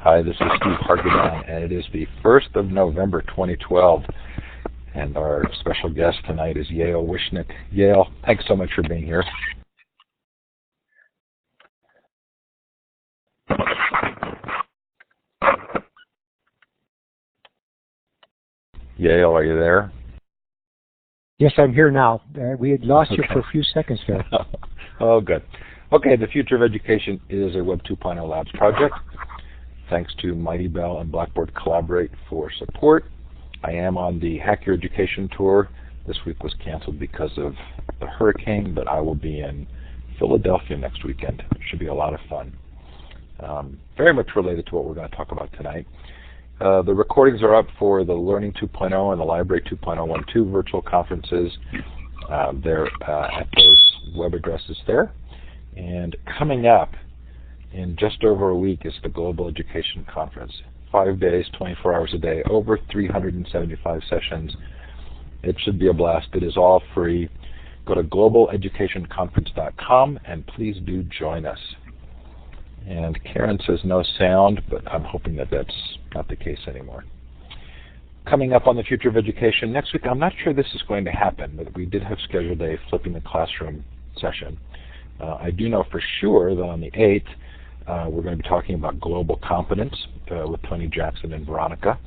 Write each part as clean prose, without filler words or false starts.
Hi, this is Steve Hargadon, and it is the 1st of November 2012, and our special guest tonight is Yale Wishnick. Yale, thanks so much for being here. Yale, are you there? Yes, I'm here now. We had lost you for a few seconds there. Oh, good. Okay, the Future of Education is a Web 2.0 Labs project. Thanks to Mighty Bell and Blackboard Collaborate for support. I am on the Hack Your Education tour. This week was canceled because of the hurricane, but I will be in Philadelphia next weekend. It should be a lot of fun. Very much related to what we're going to talk about tonight. The recordings are up for the Learning 2.0 and the Library 2.012 virtual conferences. They're at those web addresses there. And coming up in just over a week is the Global Education Conference. 5 days, 24 hours a day, over 375 sessions. It should be a blast. It is all free. Go to globaleducationconference.com and please do join us. And Karen says no sound, but I'm hoping that that's not the case anymore. Coming up on the Future of Education next week, I'm not sure this is going to happen, but we did have scheduled a Flipping the Classroom session. I do know for sure that on the 8th, we're going to be talking about global competence with Tony Jackson and Veronica,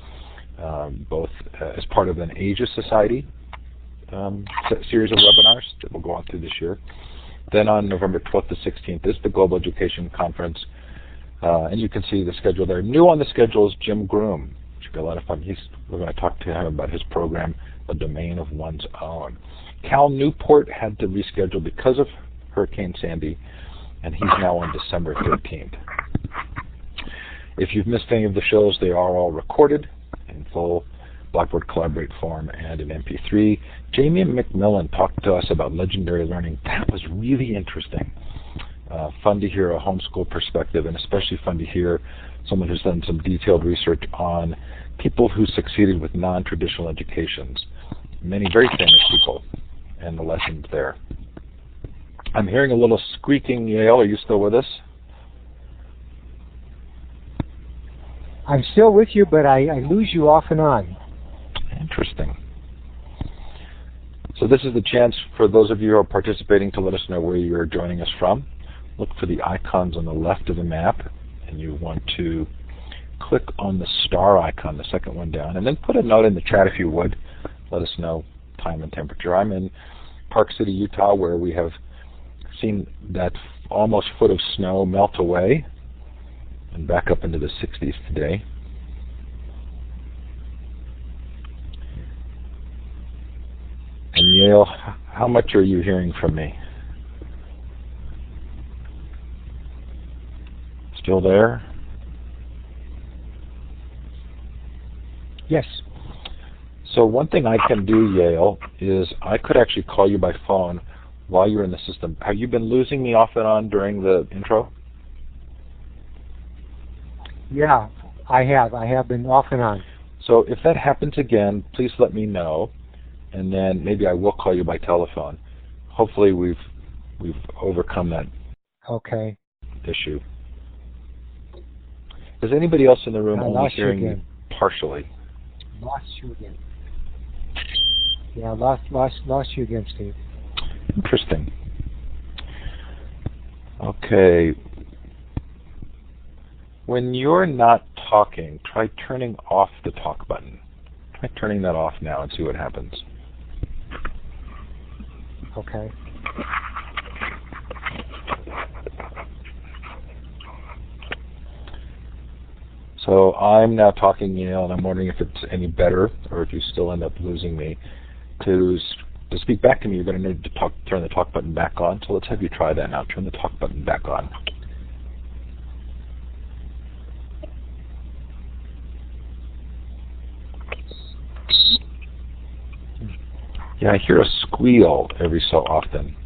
both as part of an Asia Society series of webinars that will go on through this year. Then on November 12th to 16th is the Global Education Conference, and you can see the schedule there. New on the schedule is Jim Groom. Should be a lot of fun. We're going to talk to him about his program, A Domain of One's Own. Cal Newport had to reschedule because of Hurricane Sandy, and he's now on December 13th. If you've missed any of the shows, they are all recorded in full Blackboard Collaborate form and in MP3. Jamie McMillan talked to us about legendary learning. That was really interesting. Fun to hear a homeschool perspective, and especially fun to hear someone who's done some detailed research on people who succeeded with non-traditional educations. Many very famous people and the lessons there. I'm hearing a little squeaking. Yale, are you still with us? I'm still with you, but I lose you off and on. Interesting. So this is the chance for those of you who are participating to let us know where you're joining us from. Look for the icons on the left of the map, and you want to click on the star icon, the second one down, and then put a note in the chat if you would. Let us know time and temperature. I'm in Park City, Utah, where we have seen that almost foot of snow melt away and back up into the 60s today. And Yale, how much are you hearing from me? Still there? Yes. So one thing I can do, Yale, is I could actually call you by phone while you're in the system. Have you been losing me off and on during the intro? Yeah, I have. I have been off and on. So if that happens again, please let me know, and then maybe I will call you by telephone. Hopefully we've overcome that issue. Is anybody else in the room only hearing me partially? Lost you again. Yeah, lost you again, Steve. Interesting. Okay. When you're not talking, try turning off the talk button. Try turning that off now and see what happens. Okay. So I'm now talking, Yale, and I'm wondering if it's any better, or if you still end up losing me. To speak back to me, you're going to need to turn the talk button back on. So let's have you try that now. Turn the talk button back on. Yeah, I hear a squeal every so often.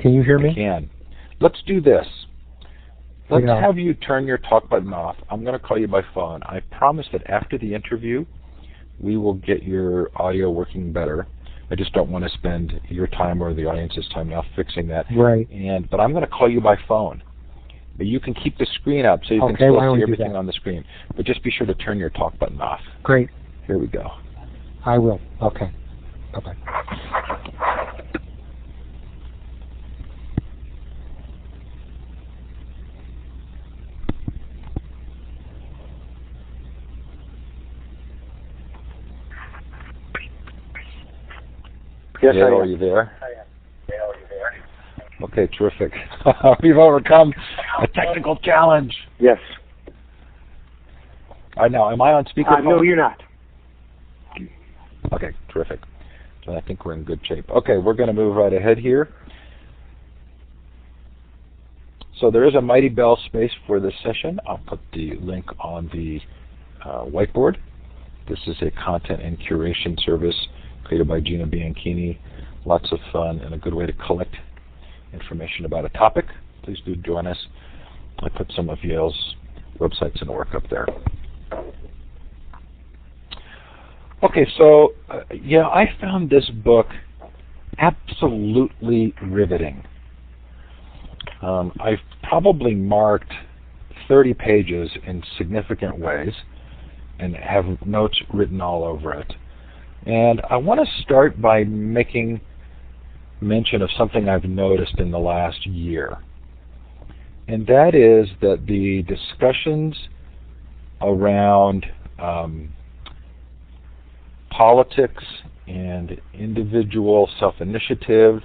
Can you hear me? I can. Let's do this. Let's have you turn your talk button off. I'm going to call you by phone. I promise that after the interview, we will get your audio working better. I just don't want to spend your time or the audience's time now fixing that. Right. But I'm going to call you by phone. But you can keep the screen up so you can still see everything on the screen. But just be sure to turn your talk button off. Great. Here we go. I will. Okay. Bye-bye. Yes, Yale, are you there? Okay, terrific. We've overcome a technical challenge. Yes. Now, am I on speakerphone? No, you're not. Okay, terrific. So I think we're in good shape. Okay, we're going to move right ahead here. So there is a Mighty Bell space for this session. I'll put the link on the whiteboard. This is a content and curation service created by Gina Bianchini. Lots of fun and a good way to collect information about a topic. Please do join us. I put some of Yale's websites and work up there. Okay, so yeah, I found this book absolutely riveting. I've probably marked 30 pages in significant ways and have notes written all over it. And I want to start by making mention of something I've noticed in the last year. And that is that the discussions around politics and individual self-initiative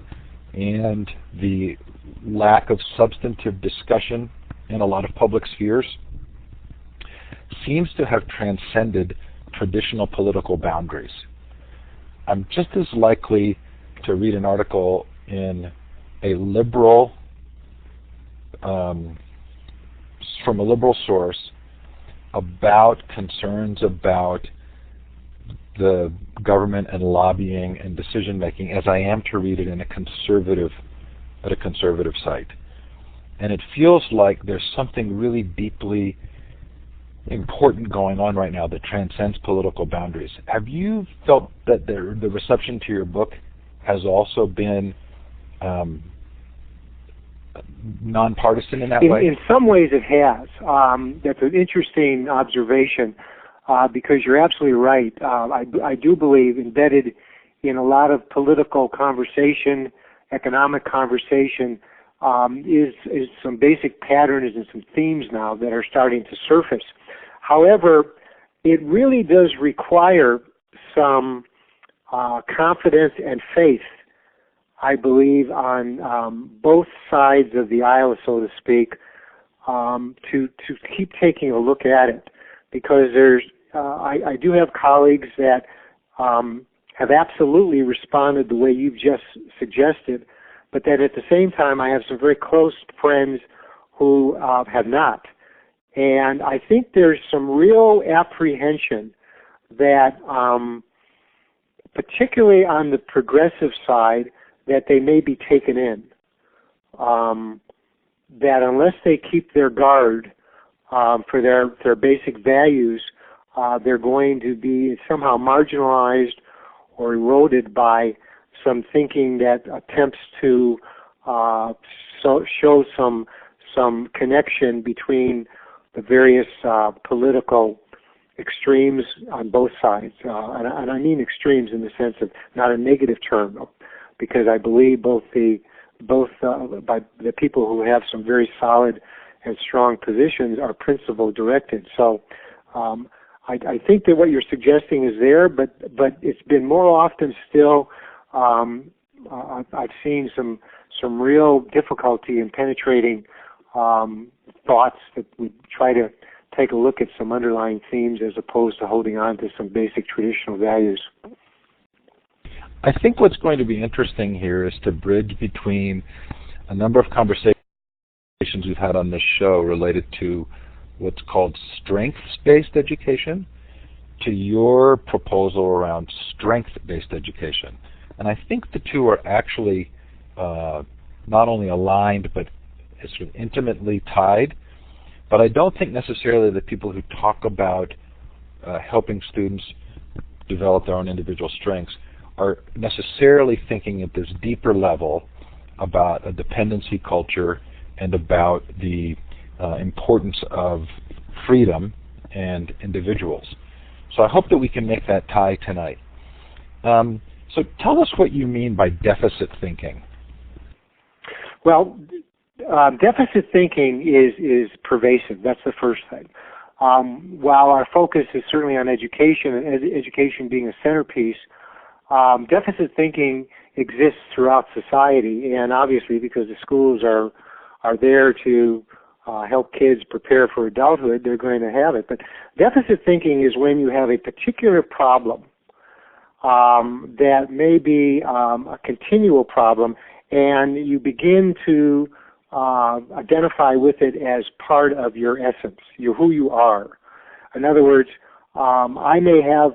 and the lack of substantive discussion in a lot of public spheres seems to have transcended traditional political boundaries. I'm just as likely to read an article in a liberal, from a liberal source about concerns about the government and lobbying and decision making as I am to read it in a conservative site. And it feels like there's something really deeply important going on right now that transcends political boundaries. Have you felt that the reception to your book has also been nonpartisan in that way? In some ways it has. That's an interesting observation because you're absolutely right. I do believe embedded in a lot of political conversation, economic conversation, is some basic patterns and some themes now that are starting to surface. However, it really does require some confidence and faith, I believe, on both sides of the aisle, so to speak, to keep taking a look at it, because I do have colleagues that have absolutely responded the way you've just suggested, but that at the same time I have some very close friends who have not. And I think there's some real apprehension that, particularly on the progressive side, that they may be taken in. That unless they keep their guard for their basic values, they're going to be somehow marginalized or eroded by some thinking that attempts to show some connection between the various political extremes on both sides. And I mean extremes in the sense of not a negative term, because I believe by the people who have some very solid and strong positions are principle directed. So I think that what you're suggesting is there, but it's been more often still. I've seen some real difficulty in penetrating thoughts that would try to take a look at some underlying themes as opposed to holding on to some basic traditional values. I think what's going to be interesting here is to bridge between a number of conversations we've had on this show related to what's called strengths-based education to your proposal around strength-based education. And I think the two are actually not only aligned but sort of intimately tied. But I don't think necessarily that people who talk about helping students develop their own individual strengths are necessarily thinking at this deeper level about a dependency culture and about the importance of freedom and individuals. So I hope that we can make that tie tonight. So tell us what you mean by deficit thinking. Well, deficit thinking is pervasive. That's the first thing. While our focus is certainly on education, and education being a centerpiece, deficit thinking exists throughout society, and obviously because the schools are there to help kids prepare for adulthood, they're going to have it. But deficit thinking is when you have a particular problem that may be a continual problem, and you begin to identify with it as part of your essence, who you are. In other words, I may have,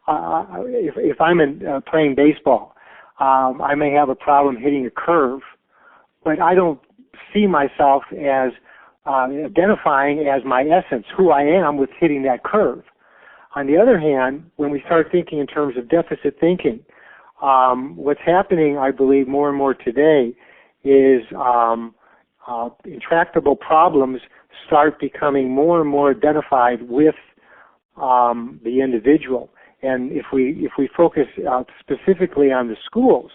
if I'm playing baseball, I may have a problem hitting a curve, but I don't see myself as identifying as my essence, who I am with hitting that curve. On the other hand, when we start thinking in terms of deficit thinking, what's happening, I believe, more and more today is intractable problems start becoming more and more identified with the individual. And if we focus specifically on the schools,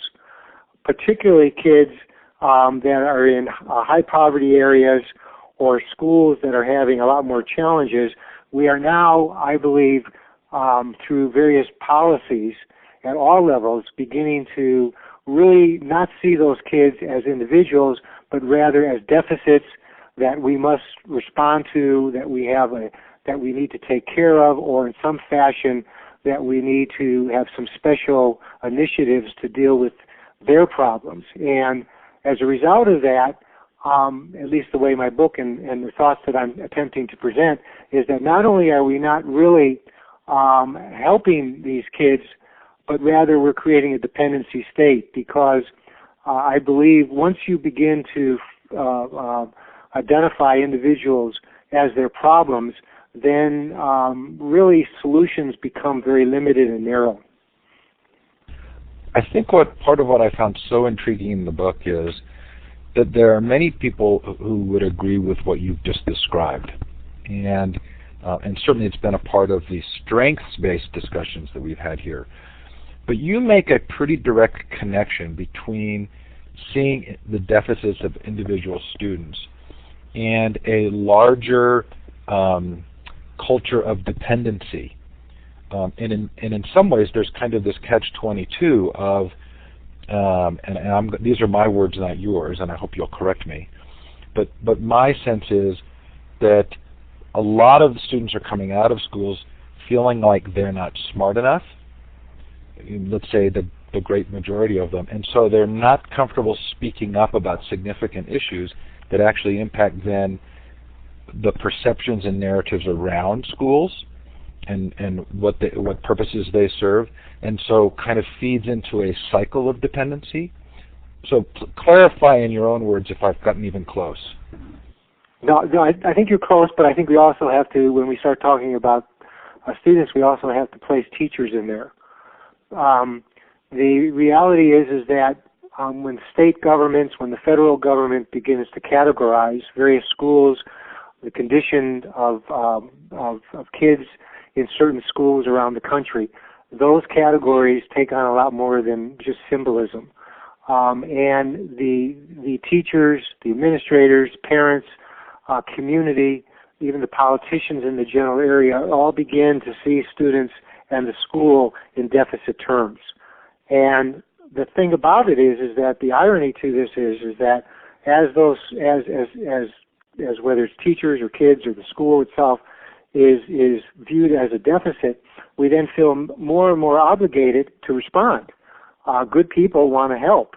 particularly kids that are in high poverty areas or schools that are having a lot more challenges, we are now, I believe, through various policies at all levels, beginning to really not see those kids as individuals, but rather as deficits that we must respond to, that we have that we need to take care of, or in some fashion that we need to have some special initiatives to deal with their problems. And as a result of that, at least the way my book and the thoughts that I'm attempting to present is that not only are we not really helping these kids, but rather we're creating a dependency state, because I believe once you begin to identify individuals as their problems, then really solutions become very limited and narrow. I think part of what I found so intriguing in the book is that there are many people who would agree with what you've just described, and certainly it's been a part of the strengths-based discussions that we've had here. But you make a pretty direct connection between seeing the deficits of individual students and a larger culture of dependency. And in some ways, there's kind of this catch-22 of, these are my words, not yours, and I hope you'll correct me. But my sense is that a lot of the students are coming out of schools feeling like they're not smart enough. Let's say the great majority of them, and so they're not comfortable speaking up about significant issues that actually impact then the perceptions and narratives around schools and what purposes they serve, and so kind of feeds into a cycle of dependency. So clarify in your own words if I've gotten even close. No, I think you're close, but I think we also have to, when we start talking about students, we also have to place teachers in there. The reality is that when state governments, when the federal government begins to categorize various schools, the condition of kids in certain schools around the country, those categories take on a lot more than just symbolism. And the teachers, the administrators, parents, community, even the politicians in the general area all begin to see students and the school in deficit terms. And the thing about it is that the irony to this is that as whether it's teachers or kids or the school itself is viewed as a deficit, we then feel more and more obligated to respond. Good people want to help.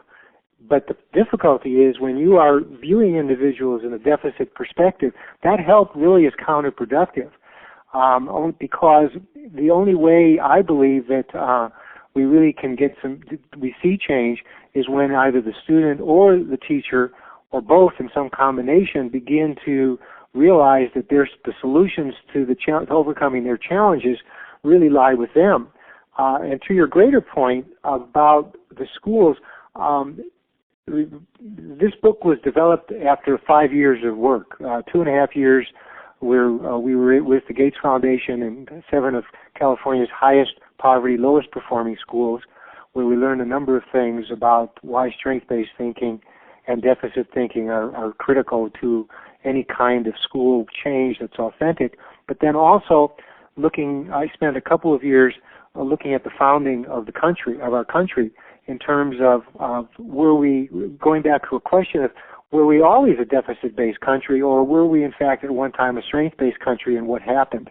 But the difficulty is when you are viewing individuals in a deficit perspective, that help really is counterproductive. Because the only way I believe that we really can we see change is when either the student or the teacher or both in some combination begin to realize that the solutions to overcoming their challenges really lie with them. And to your greater point about the schools, this book was developed after 5 years of work, 2.5 years where we were with the Gates Foundation and 7 of California's highest poverty, lowest performing schools, where we learned a number of things about why strength-based thinking and deficit thinking are critical to any kind of school change that's authentic. But then also I spent a couple of years looking at the founding of our country, in terms of going back to a question of, were we always a deficit-based country, or were we in fact at one time a strength-based country, and what happened?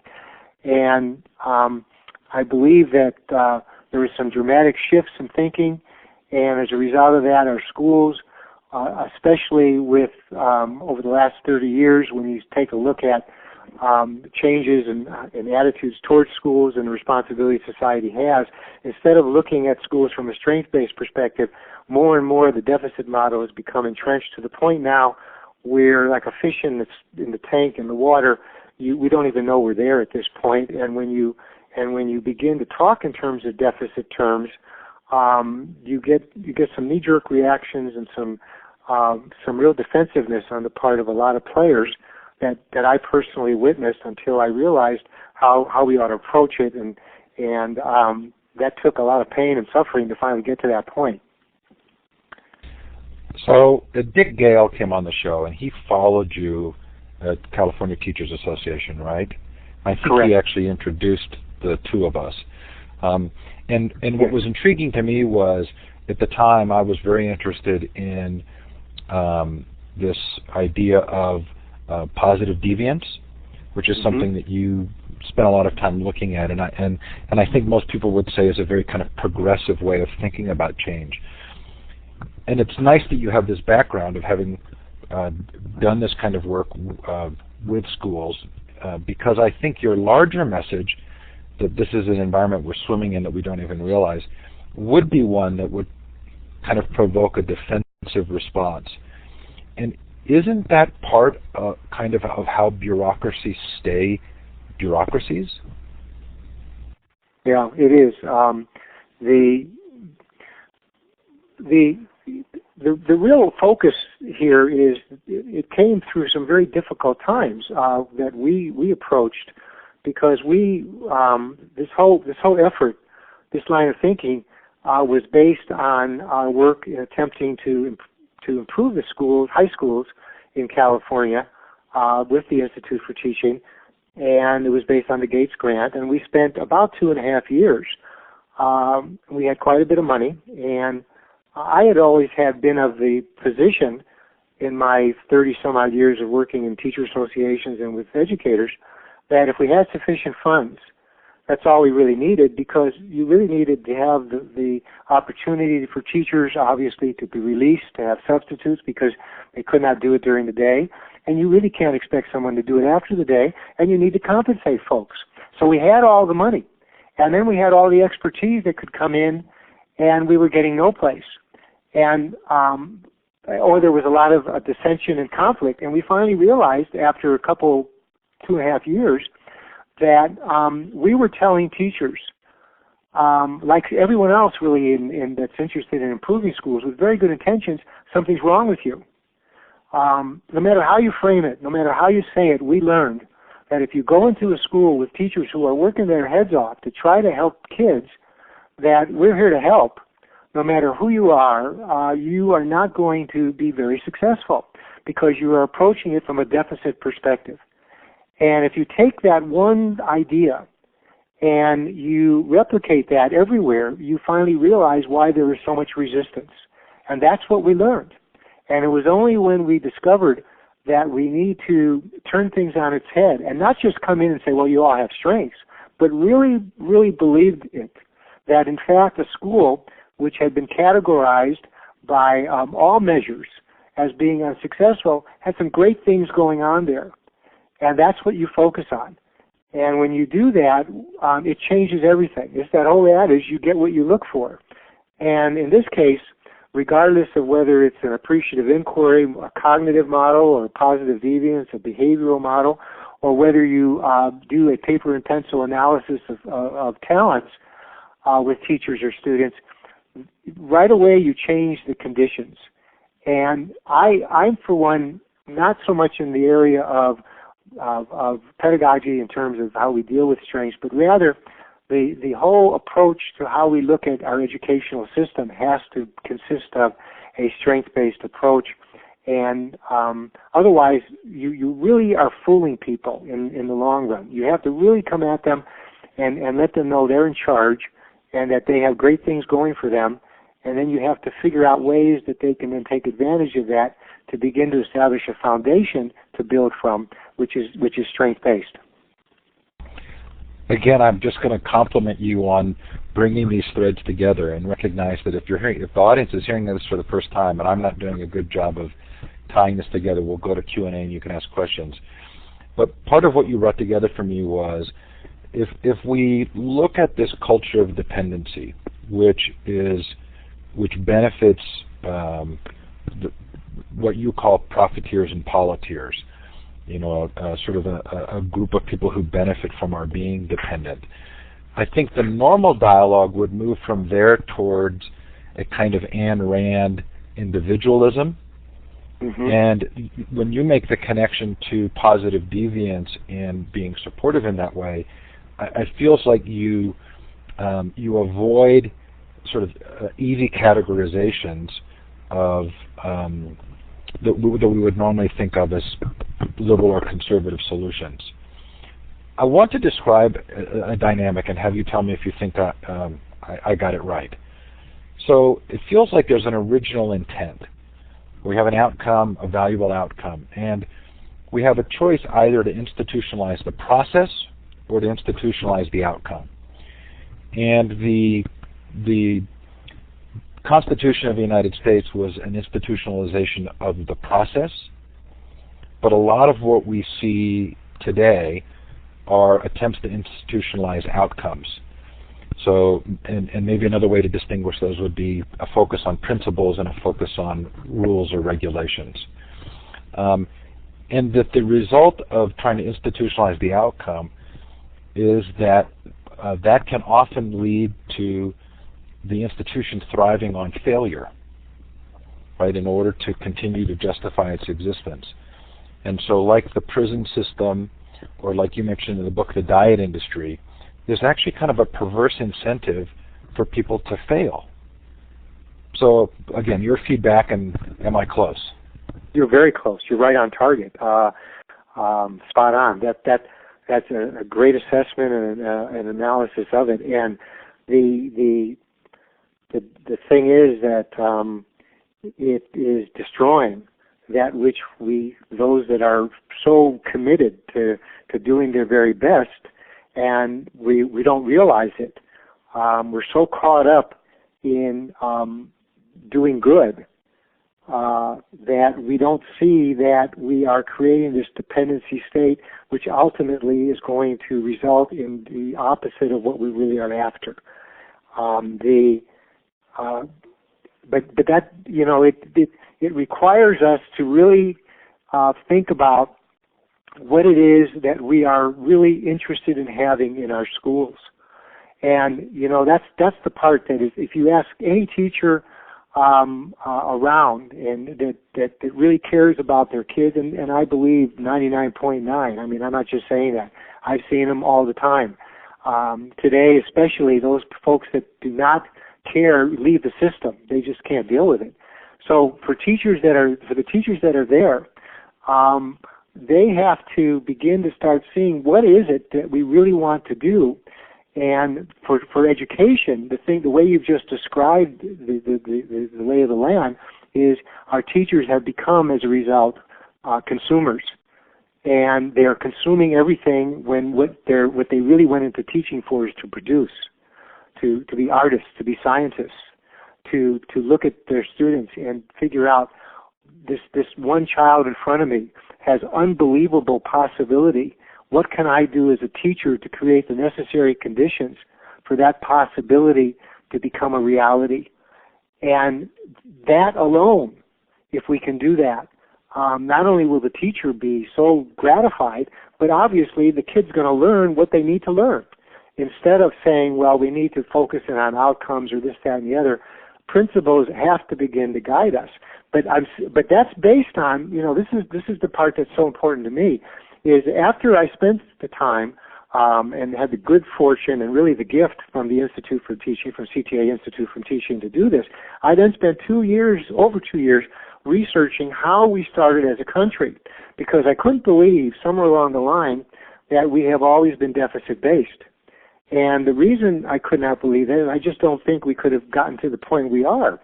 And I believe that there was some dramatic shifts in thinking, and as a result of that, our schools, especially with over the last 30 years, when you take a look at changes in attitudes towards schools and the responsibility society has, instead of looking at schools from a strength-based perspective, more and more the deficit model has become entrenched to the point now where, like a fish in the tank in the water, we don't even know we're there at this point. And when you begin to talk in terms of deficit terms, you get some knee-jerk reactions and some real defensiveness on the part of a lot of players that I personally witnessed until I realized how we ought to approach it, and that took a lot of pain and suffering to finally get to that point. So Dick Gale came on the show, and he followed you at California Teachers Association, right? I think Correct. He actually introduced the two of us. And what was intriguing to me was, at the time, I was very interested in this idea of positive deviance, which is something that you spent a lot of time looking at, and I think most people would say is a very kind of progressive way of thinking about change. And it's nice that you have this background of having done this kind of work with schools, because I think your larger message, that this is an environment we're swimming in that we don't even realize, would be one that would kind of provoke a defensive response. And isn't that part of how bureaucracies stay bureaucracies? Yeah, it is. The real focus here is it came through some very difficult times that we approached, because this whole effort, this line of thinking, was based on our work in attempting to improve the high schools in California with the Institute for Teaching, and it was based on the Gates grant, and we spent about 2.5 years. We had quite a bit of money, and I had always been of the position in my 30-some-odd years of working in teacher associations and with educators that if we had sufficient funds, that's all we really needed, because you really needed to have the opportunity for teachers, obviously, to be released, to have substitutes, because they could not do it during the day. And you really can't expect someone to do it after the day, and you need to compensate folks. So we had all the money, and then we had all the expertise that could come in, and we were getting no place. And or there was a lot of dissension and conflict, and we finally realized after 2.5 years, that we were telling teachers, like everyone else really that's interested in improving schools with very good intentions, something's wrong with you. No matter how you frame it, no matter how you say it, we learned that if you go into a school with teachers who are working their heads off to try to help kids, that we're here to help. No matter who you are not going to be very successful, because you are approaching it from a deficit perspective. And if you take that one idea and you replicate that everywhere, you finally realize why there is so much resistance. And that's what we learned. And it was only when we discovered that we need to turn things on its head and not just come in and say, well, you all have strengths, but really, really believed it, that in fact a school which had been categorized by all measures as being unsuccessful had some great things going on there. And that's what you focus on. And when you do that, it changes everything. It's that whole adage, you get what you look for. And in this case, regardless of whether it's an appreciative inquiry, a cognitive model, or positive deviance, a behavioral model, or whether you do a paper and pencil analysis of talents, with teachers or students, right away you change the conditions. And I'm for one, not so much in the area of pedagogy in terms of how we deal with strengths, but rather the whole approach to how we look at our educational system has to consist of a strength-based approach. And otherwise, you really are fooling people in the long run. You have to really come at them and let them know they're in charge and that they have great things going for them. And then you have to figure out ways that they can then take advantage of that to begin to establish a foundation to build from, which is strength-based. Again, I'm just going to compliment you on bringing these threads together and recognize that if the audience is hearing this for the first time and I'm not doing a good job of tying this together, we'll go to Q&A and you can ask questions. But part of what you brought together for me was if we look at this culture of dependency, which benefits what you call profiteers and politiers, sort of a group of people who benefit from our being dependent. I think the normal dialogue would move from there towards a kind of Ayn Rand individualism. Mm-hmm. And when you make the connection to positive deviance and being supportive in that way, it feels like you avoid sort of easy categorizations of that we would normally think of as liberal or conservative solutions. I want to describe a dynamic and have you tell me if you think I got it right. So it feels like there's an original intent. We have an outcome, a valuable outcome, and we have a choice either to institutionalize the process or to institutionalize the outcome. And the Constitution of the United States was an institutionalization of the process, but a lot of what we see today are attempts to institutionalize outcomes. So, and maybe another way to distinguish those would be a focus on principles and a focus on rules or regulations. And that the result of trying to institutionalize the outcome is that that can often lead to the institution thriving on failure, right, in order to continue to justify its existence. And so like the prison system, or like you mentioned in the book, the diet industry, there's actually kind of a perverse incentive for people to fail. So again, your feedback, and am I close? You're very close. You're right on target. Spot on. That's a great assessment and an analysis of it. And the thing is that it is destroying that which those that are so committed to doing their very best, and we don't realize it. We're so caught up in doing good that we don't see that we are creating this dependency state, which ultimately is going to result in the opposite of what we really are after. But that, it requires us to really think about what it is that we are really interested in having in our schools. And, that's the part that is, if you ask any teacher around and that really cares about their kids, and I believe 99.9, I mean, I'm not just saying that. I've seen them all the time. Today, especially those folks that do not care leave the system. They just can't deal with it. So for the teachers that are there, they have to begin to start seeing what is it that we really want to do. And for education, the way you've just described the lay of the land is our teachers have become, as a result, consumers. And they are consuming everything when what they really went into teaching for is to produce, to be artists, to be scientists, to look at their students and figure out this one child in front of me has unbelievable possibility. What can I do as a teacher to create the necessary conditions for that possibility to become a reality? And that alone, if we can do that, not only will the teacher be so gratified, but obviously the kid's going to learn what they need to learn. instead of saying, well, we need to focus in on outcomes or this, that, and the other, principles have to begin to guide us. But that's based on, this is the part that's so important to me, is after I spent the time and had the good fortune and really the gift from the Institute for Teaching, from CTA Institute for Teaching to do this, I then spent over 2 years, researching how we started as a country, because I couldn't believe somewhere along the line that we have always been deficit-based. And the reason I could not believe it, I just don't think we could have gotten to the point we are.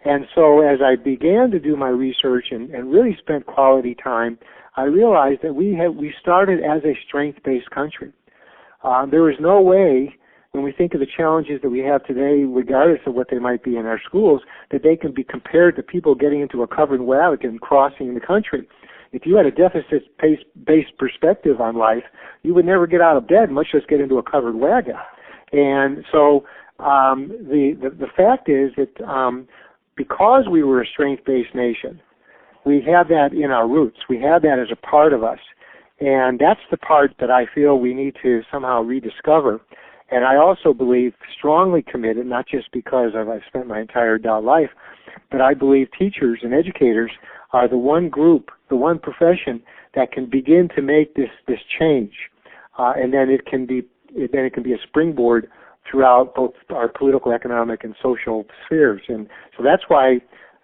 And so as I began to do my research and really spent quality time, I realized that we started as a strength-based country. There is no way, when we think of the challenges that we have today, regardless of what they might be in our schools, that they can be compared to people getting into a covered wagon and crossing the country. If you had a deficit-based perspective on life, you would never get out of bed, much less get into a covered wagon. And so the fact is that because we were a strength-based nation, we have that in our roots. We have that as a part of us. And that's the part that I feel we need to somehow rediscover. And I also believe, strongly committed, not just because I've spent my entire adult life, but I believe teachers and educators are the one group, the one profession that can begin to make this change. And then it can be a springboard throughout both our political, economic, and social spheres. And so that's why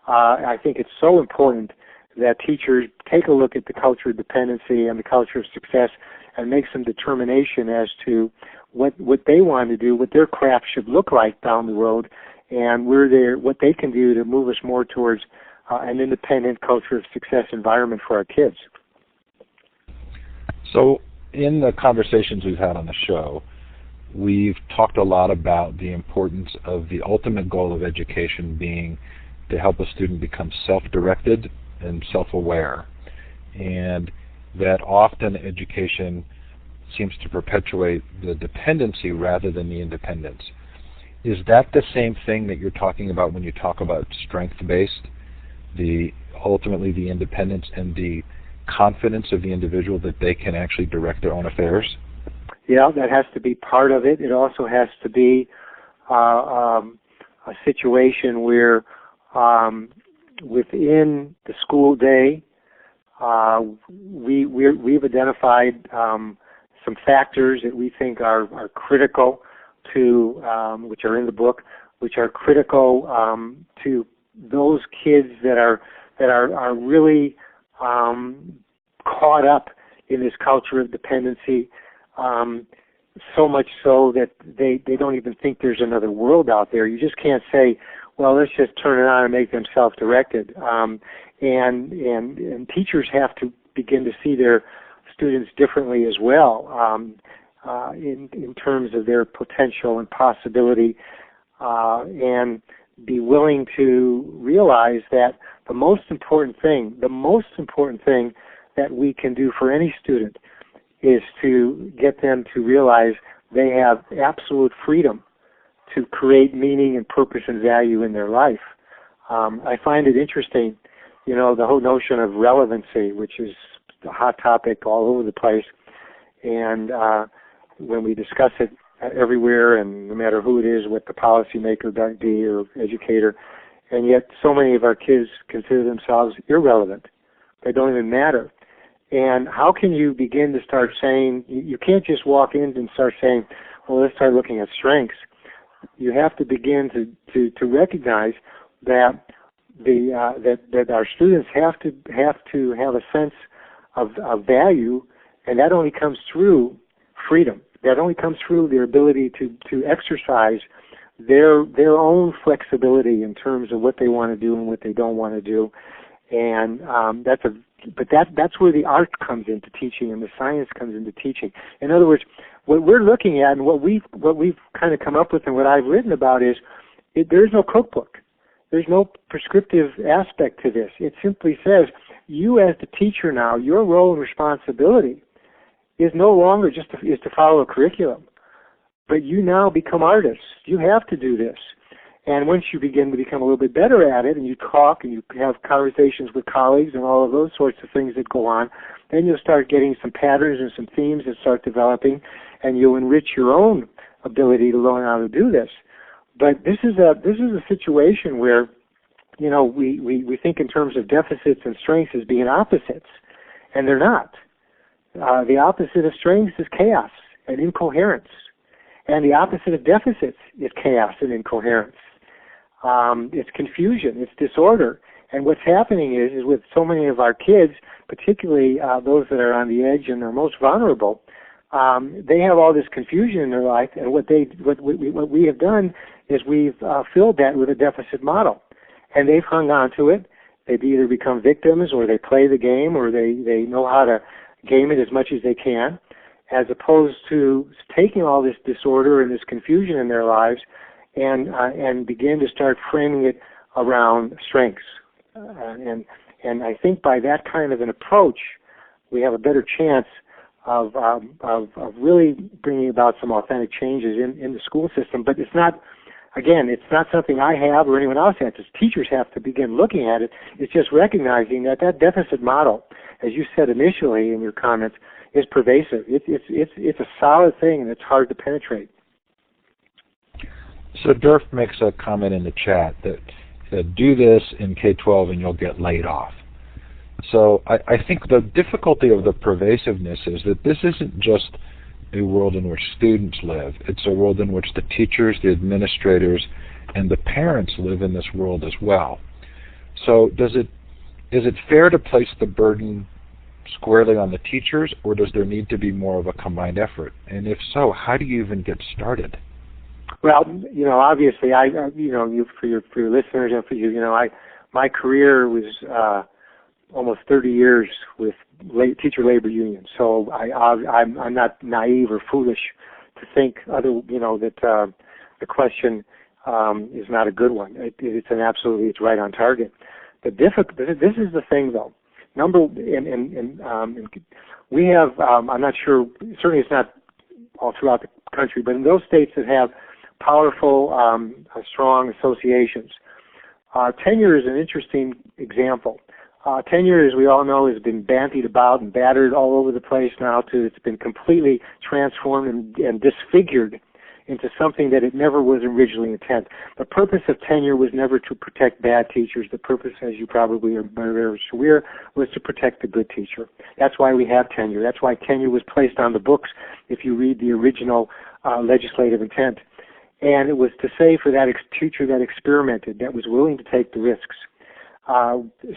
I think it's so important that teachers take a look at the culture of dependency and the culture of success and make some determination as to what they want to do, what their craft should look like down the road, and what they can do to move us more towards an independent culture of success environment for our kids. So in the conversations we've had on the show, we've talked a lot about the importance of the ultimate goal of education being to help a student become self-directed and self-aware, and that often education seems to perpetuate the dependency rather than the independence. Is that the same thing that you're talking about when you talk about strength-based, ultimately the independence and the confidence of the individual that they can actually direct their own affairs? Yeah, that has to be part of it. It also has to be a situation where within the school day, we've identified some factors that we think are critical to, which are in the book, which are critical to those kids that are really caught up in this culture of dependency, so much so that they don't even think there's another world out there. You just can't say, well, let's just turn it on and make them self-directed. And teachers have to begin to see their students differently as well, in terms of their potential and possibility, and be willing to realize that the most important thing that we can do for any student is to get them to realize they have absolute freedom to create meaning and purpose and value in their life. I find it interesting, the whole notion of relevancy, which is a hot topic all over the place. And when we discuss it everywhere, and no matter who it is, what the policymaker might be or educator, and yet so many of our kids consider themselves irrelevant. They don't even matter. And how can you begin to start saying, you can't just walk in and start saying, well, let's start looking at strengths. You have to begin to recognize that that our students have to have a sense of value, and that only comes through freedom. That only comes through their ability to exercise their own flexibility in terms of what they want to do and what they don't want to do. And that's where the art comes into teaching and the science comes into teaching. In other words, what we're looking at and what we've kind of come up with and what I've written about is there's no cookbook. There's no prescriptive aspect to this. It simply says you as the teacher now, your role and responsibility is no longer just to follow a curriculum, but you now become artists. You have to do this. And once you begin to become a little bit better at it and you talk and you have conversations with colleagues and all of those sorts of things that go on, then you'll start getting some patterns and some themes that start developing, and you'll enrich your own ability to learn how to do this. But this is a situation where, we think in terms of deficits and strengths as being opposites, and they're not. The opposite of strengths is chaos and incoherence, and the opposite of deficits is chaos and incoherence. It's confusion, it's disorder, and what's happening is with so many of our kids, particularly those that are on the edge and are most vulnerable, they have all this confusion in their life, and what we have done is we've filled that with a deficit model, and they've hung on to it. They've either become victims, or they play the game, or they know how to game it as much as they can, as opposed to taking all this disorder and this confusion in their lives and begin to start framing it around strengths. And I think by that kind of an approach, we have a better chance of really bringing about some authentic changes in the school system. But it's not something I have or anyone else has. Teachers have to begin looking at it. It's just recognizing that deficit model, as you said initially in your comments, is pervasive. It's a solid thing, and it's hard to penetrate. So Durf makes a comment in the chat that do this in K-12 and you'll get laid off. So I think the difficulty of the pervasiveness is that this isn't just a world in which students live. It's a world in which the teachers, the administrators, and the parents live in this world as well. So is it fair to place the burden squarely on the teachers, or does there need to be more of a combined effort? And if so, how do you even get started? Well, obviously, for your listeners and for you, my career was almost 30 years with teacher labor unions. So I'm not naive or foolish to think that the question is not a good one. It's right on target. This is the thing, though. We have, I'm not sure, certainly it's not all throughout the country, but in those states that have powerful, strong associations, tenure is an interesting example. Tenure, as we all know, has been bandied about and battered all over the place now. It's been completely transformed and disfigured into something that it never was originally intended. The purpose of tenure was never to protect bad teachers. The purpose, as you probably are very aware, was to protect the good teacher. That's why we have tenure. That's why tenure was placed on the books, if you read the original legislative intent. And it was to say for that teacher that experimented, that was willing to take the risks.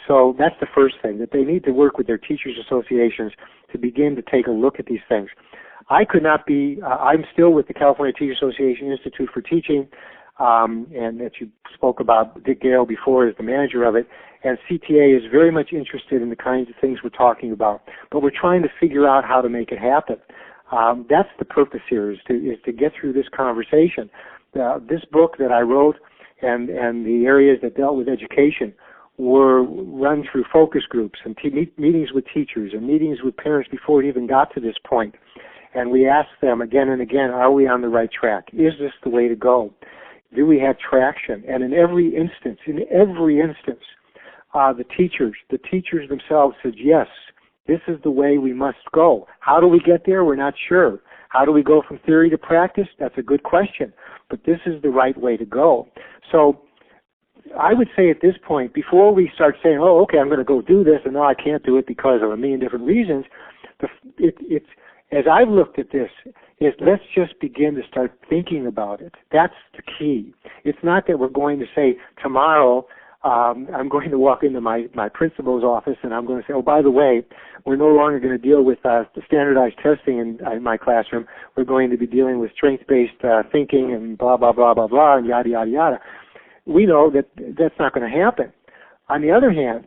So that's the first thing, that they need to work with their teachers' associations to begin to take a look at these things. I could not be, I'm still with the California Teacher Association Institute for Teaching, and that you spoke about Dick Gale before as the manager of it, and CTA is very much interested in the kinds of things we're talking about, but we're trying to figure out how to make it happen. That's the purpose here, is to get through this conversation. This book that I wrote and the areas that dealt with education were run through focus groups and meetings with teachers and meetings with parents before it even got to this point. And we asked them again and again, are we on the right track? Is this the way to go? Do we have traction? And in every instance, the teachers themselves said, yes, this is the way we must go. How do we get there? We're not sure. How do we go from theory to practice? That's a good question. But this is the right way to go. So I would say at this point, before we start saying, oh, okay, I'm going to go do this, and no, I can't do it because of a million different reasons, it's as I've looked at this, is let's just begin to start thinking about it. That's the key. It's not that we're going to say tomorrow I'm going to walk into my principal's office and I'm going to say, oh, by the way, we're no longer going to deal with the standardized testing in my classroom. We're going to be dealing with strength-based thinking and blah, blah, blah, blah, blah, and yada, yada, yada. We know that that's not going to happen. On the other hand,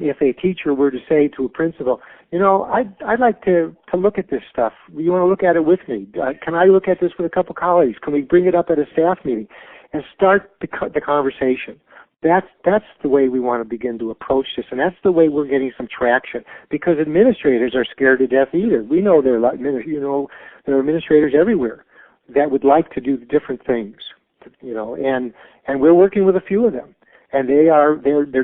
if a teacher were to say to a principal, I'd like to look at this stuff. You want to look at it with me? Can I look at this with a couple colleagues? Can we bring it up at a staff meeting and start the conversation? That's the way we want to begin to approach this, and that's the way we're getting some traction. Because administrators are scared to death either. We know there are administrators everywhere that would like to do different things, and we're working with a few of them. And they're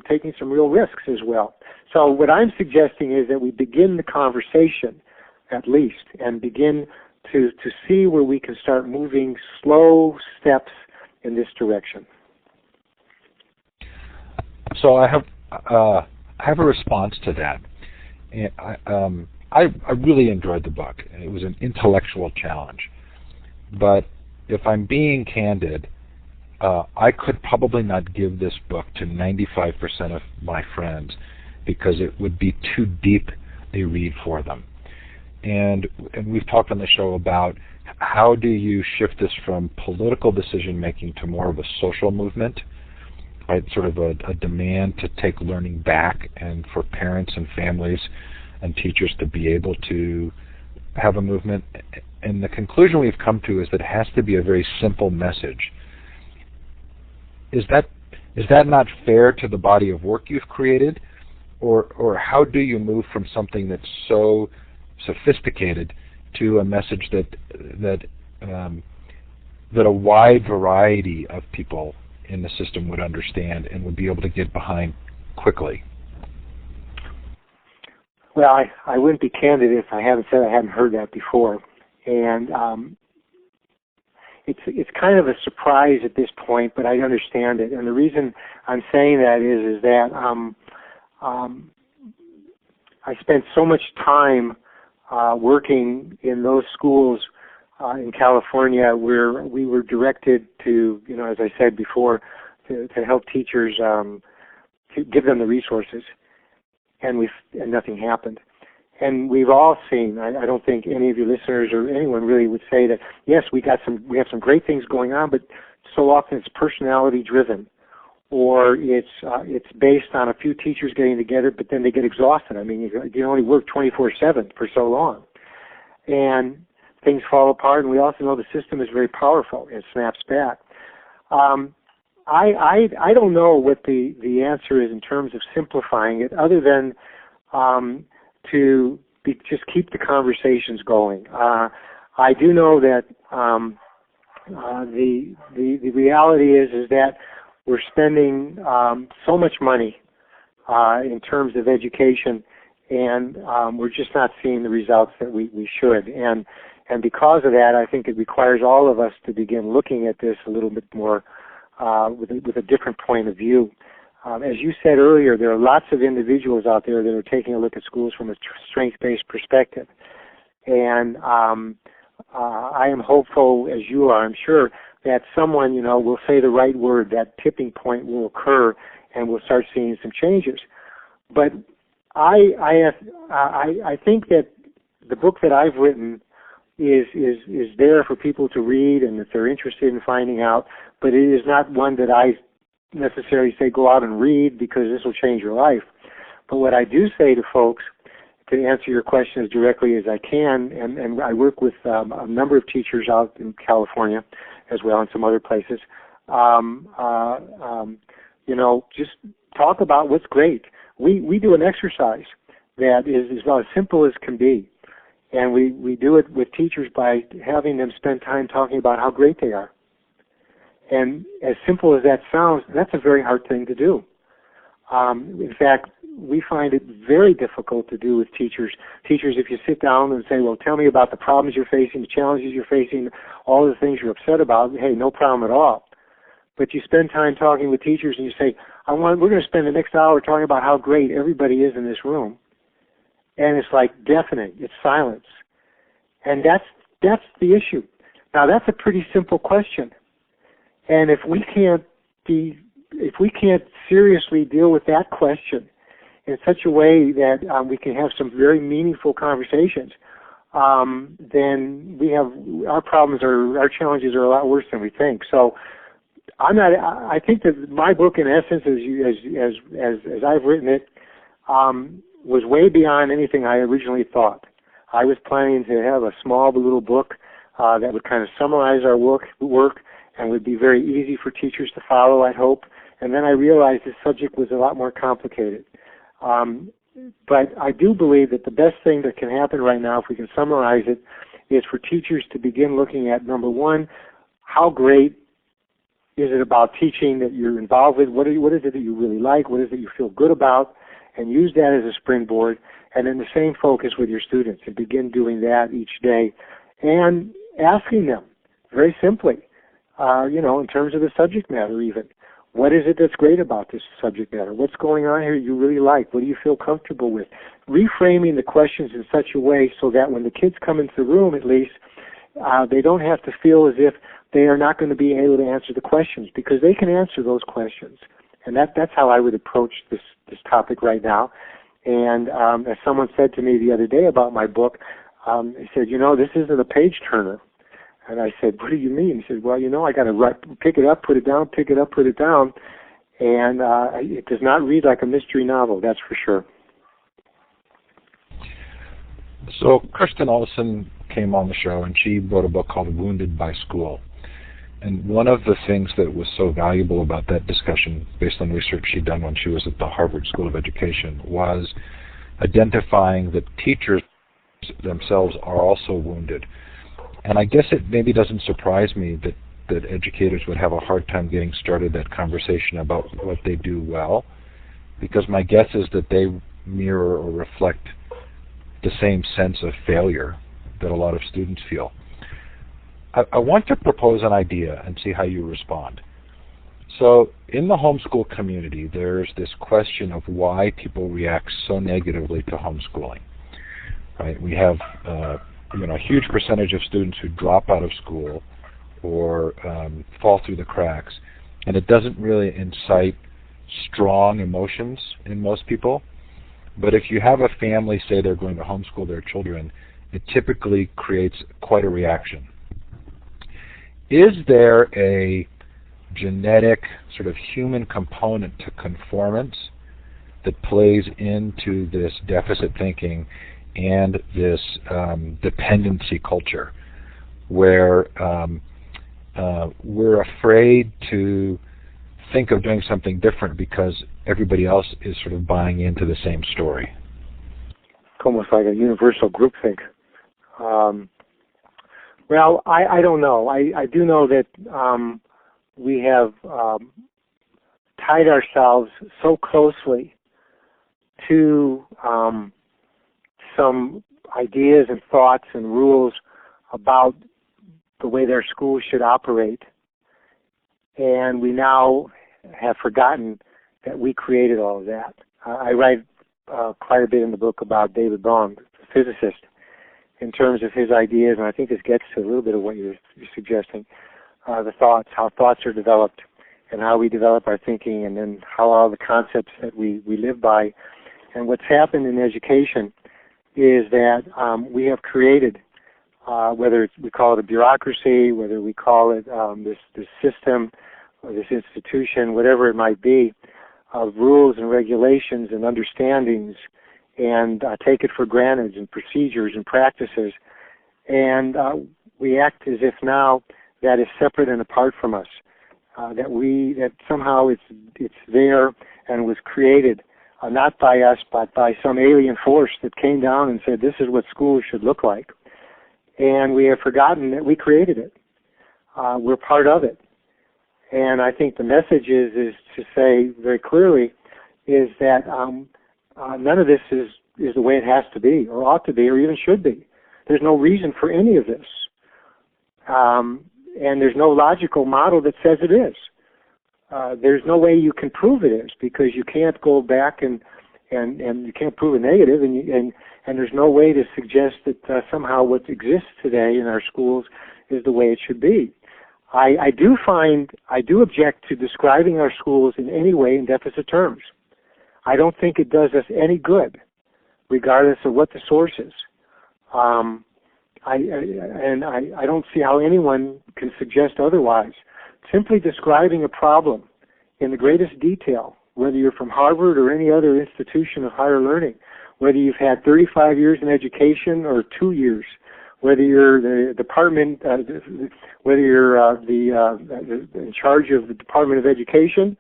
taking some real risks as well. So what I'm suggesting is that we begin the conversation, at least, and begin to see where we can start moving slow steps in this direction. So I have a response to that. And I really enjoyed the book. It was an intellectual challenge. But if I'm being candid, I could probably not give this book to 95% of my friends because it would be too deep a read for them. And we've talked on the show about how do you shift this from political decision making to more of a social movement, right? Sort of a demand to take learning back, and for parents and families and teachers to be able to have a movement. And the conclusion we've come to is that it has to be a very simple message. Is that not fair to the body of work you've created? Or how do you move from something that's so sophisticated to a message that a wide variety of people in the system would understand and would be able to get behind quickly? Well, I wouldn't be candid if I hadn't said I hadn't heard that before. And it's kind of a surprise at this point, but I understand it. And the reason I'm saying that is that I spent so much time working in those schools in California where we were directed to, as I said before, to help teachers, to give them the resources, and nothing happened. And we've all seen, I don't think any of your listeners or anyone really would say that, yes, we have some great things going on, but so often it's personality driven, or it's based on a few teachers getting together, but then they get exhausted. I mean, you only work 24/7 for so long, and things fall apart. And we also know the system is very powerful; it snaps back. I don't know what the answer is in terms of simplifying it, other than just keep the conversations going. I do know that the reality is that we're spending so much money in terms of education, and we're just not seeing the results that we should. And because of that, I think it requires all of us to begin looking at this a little bit more with a different point of view. As you said earlier, there are lots of individuals out there that are taking a look at schools from a strength-based perspective. And I am hopeful, as you are, I'm sure, that someone, will say the right word, that tipping point will occur, and we'll start seeing some changes. But I think that the book that I've written is there for people to read, and if they're interested in finding out, but it is not one that I necessarily say go out and read because this will change your life. But what I do say to folks, to answer your question as directly as I can, and I work with a number of teachers out in California as well and some other places, just talk about what's great. We do an exercise that is about as simple as can be, and we do it with teachers by having them spend time talking about how great they are. And as simple as that sounds, that's a very hard thing to do. In fact, we find it very difficult to do with teachers. Teachers, if you sit down and say, well, tell me about the problems you're facing, the challenges you're facing, all the things you're upset about, hey, no problem at all. But you spend time talking with teachers and you say, we're going to spend the next hour talking about how great everybody is in this room. And it's like deafening. It's silence. And that's the issue. Now, that's a pretty simple question. And if we can't seriously deal with that question in such a way that we can have some very meaningful conversations, then our challenges are a lot worse than we think. So I think that my book, in essence, as I've written it, was way beyond anything I originally thought. I was planning to have a small little book that would kind of summarize our work and would be very easy for teachers to follow, I hope. And then I realized the subject was a lot more complicated. But I do believe that the best thing that can happen right now, if we can summarize it, is for teachers to begin looking at, number one, how great is it about teaching that you're involved with? What is it that you really like? What is it you feel good about? And use that as a springboard. And then the same focus with your students, and begin doing that each day. and asking them very simply, in terms of the subject matter even, what is it that's great about this subject matter? What's going on here you really like? What do you feel comfortable with? Reframing the questions in such a way so that when the kids come into the room, at least, they don't have to feel as if they are not going to be able to answer the questions, because they can answer those questions. And that's how I would approach this topic right now. And as someone said to me the other day about my book, he said, this isn't a page turner. And I said, what do you mean? He said, well, I got to pick it up, put it down, pick it up, put it down. And it does not read like a mystery novel, that's for sure. So Kirsten Olson came on the show, and she wrote a book called Wounded by School. And one of the things that was so valuable about that discussion, based on research she'd done when she was at the Harvard School of Education, was identifying that teachers themselves are also wounded. And I guess it maybe doesn't surprise me that educators would have a hard time getting started that conversation about what they do well, because my guess is that they mirror or reflect the same sense of failure that a lot of students feel. I want to propose an idea and see how you respond. So in the homeschool community, there's this question of why people react so negatively to homeschooling. Right? We have a huge percentage of students who drop out of school or fall through the cracks, and it doesn't really incite strong emotions in most people. But if you have a family say they're going to homeschool their children, it typically creates quite a reaction. Is there a genetic sort of human component to conformance that plays into this deficit thinking and this dependency culture, where we're afraid to think of doing something different because everybody else is sort of buying into the same story? It's almost like a universal groupthink. Well, I don't know. I do know that we have tied ourselves so closely to some ideas and thoughts and rules about the way their schools should operate, and we now have forgotten that we created all of that. I write quite a bit in the book about David Bohm, the physicist, in terms of his ideas, and I think this gets to a little bit of what you're suggesting, the thoughts, how thoughts are developed, and how we develop our thinking, and then how all the concepts that we live by. And what's happened in education is that we have created, whether we call it a bureaucracy, whether we call it this system or this institution, whatever it might be, of rules and regulations and understandings, and take it for granted, and procedures and practices, and we act as if now that is separate and apart from us, that somehow it's there and was created not by us but by some alien force that came down and said this is what schools should look like, and we have forgotten that we created it. We're part of it, and I think the message is to say very clearly is that none of this is the way it has to be, or ought to be, or even should be. There's no reason for any of this. And there's no logical model that says it is. There's no way you can prove it is, because you can't go back and you can't prove a negative, and there's no way to suggest that somehow what exists today in our schools is the way it should be. I do object to describing our schools in any way in deficit terms. I don't think it does us any good, regardless of what the source is. I don't see how anyone can suggest otherwise. Simply describing a problem in the greatest detail, whether you're from Harvard or any other institution of higher learning, whether you've had 35 years in education or 2 years, whether you're the department, whether you're in charge of the Department of Education,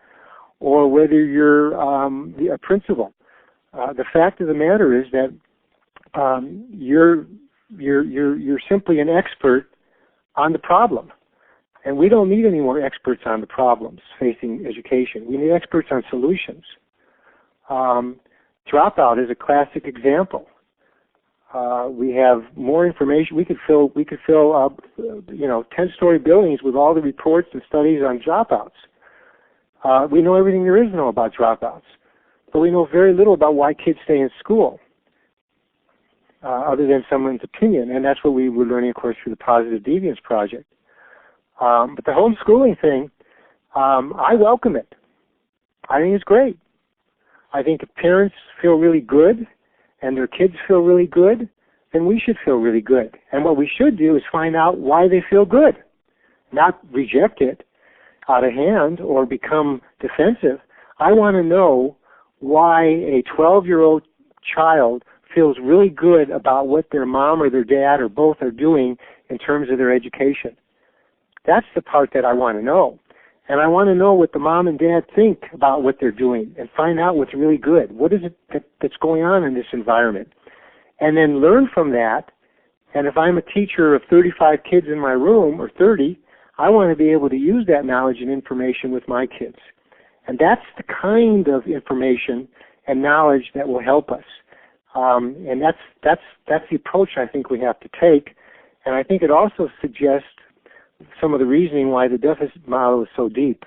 or whether you're a principal. The fact of the matter is that you're simply an expert on the problem, and we don't need any more experts on the problems facing education. We need experts on solutions. Dropout is a classic example. We have more information. We could fill 10-story buildings with all the reports and studies on dropouts. We know everything there is to know about dropouts, but we know very little about why kids stay in school, other than someone's opinion, and that's what we were learning, of course, through the Positive Deviance Project. But the homeschooling thing, I welcome it. I think it's great. I think if parents feel really good and their kids feel really good, then we should feel really good. And what we should do is find out why they feel good, not reject it out of hand or become defensive. I want to know why a 12-year-old child feels really good about what their mom or their dad or both are doing in terms of their education. That's the part that I want to know. And I want to know what the mom and dad think about what they're doing and find out what's really good. What is it that's going on in this environment? And then learn from that. And if I'm a teacher of 35 kids in my room, or 30, I want to be able to use that knowledge and information with my kids. And that's the kind of information and knowledge that will help us. And that's the approach I think we have to take. And I think it also suggests some of the reasoning why the deficit model is so deep,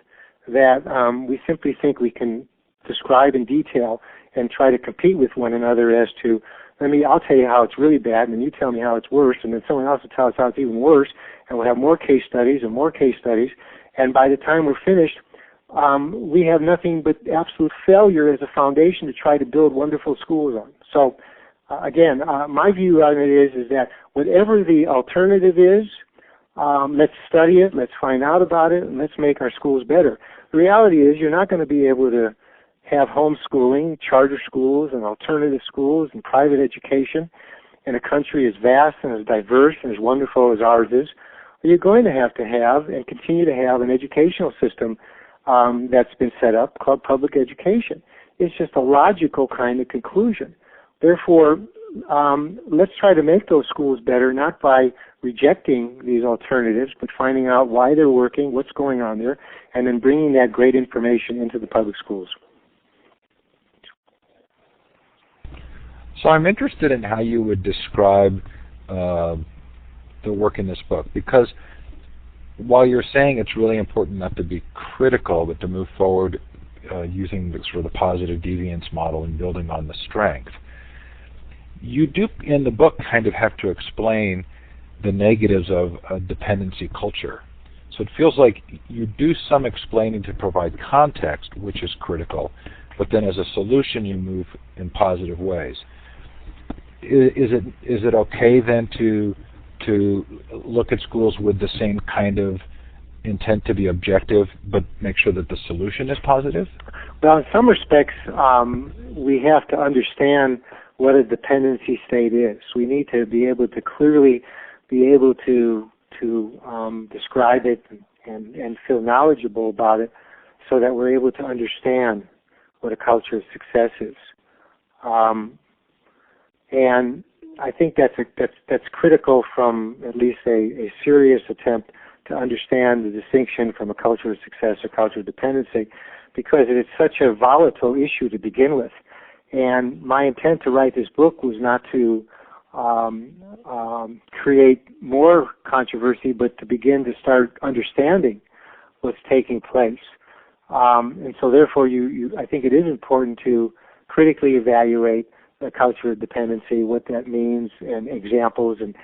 that we simply think we can describe in detail and try to compete with one another as to, I'll tell you how it's really bad, and then you tell me how it's worse, and then someone else will tell us how it's even worse, and we'll have more case studies and more case studies, and by the time we're finished, we have nothing but absolute failure as a foundation to try to build wonderful schools on. So, again, my view on it is that whatever the alternative is, let's study it, let's find out about it, and let's make our schools better. The reality is you're not going to be able to have homeschooling, charter schools, and alternative schools, and private education in a country as vast and as diverse and as wonderful as ours is. You're going to have and continue to have an educational system that's been set up called public education. It's just a logical kind of conclusion. Therefore, let's try to make those schools better, not by rejecting these alternatives, but finding out why they're working, what's going on there, and then bringing that great information into the public schools. So I'm interested in how you would describe the work in this book, because while you're saying it's really important not to be critical, but to move forward using the positive deviance model and building on the strength, you do in the book kind of have to explain the negatives of a dependency culture. So it feels like you do some explaining to provide context, which is critical, but then as a solution you move in positive ways. Is it okay then to look at schools with the same kind of intent to be objective, but make sure that the solution is positive? Well, in some respects, we have to understand what a dependency state is. We need to be able to clearly be able to describe it and feel knowledgeable about it, so that we're able to understand what a culture of success is. And I think that's critical from at least a serious attempt to understand the distinction from a culture of success or culture of dependency, because it is such a volatile issue to begin with. And my intent to write this book was not to create more controversy, but to begin to start understanding what's taking place. And so therefore, I think it is important to critically evaluate the culture of dependency, what that means, and examples, and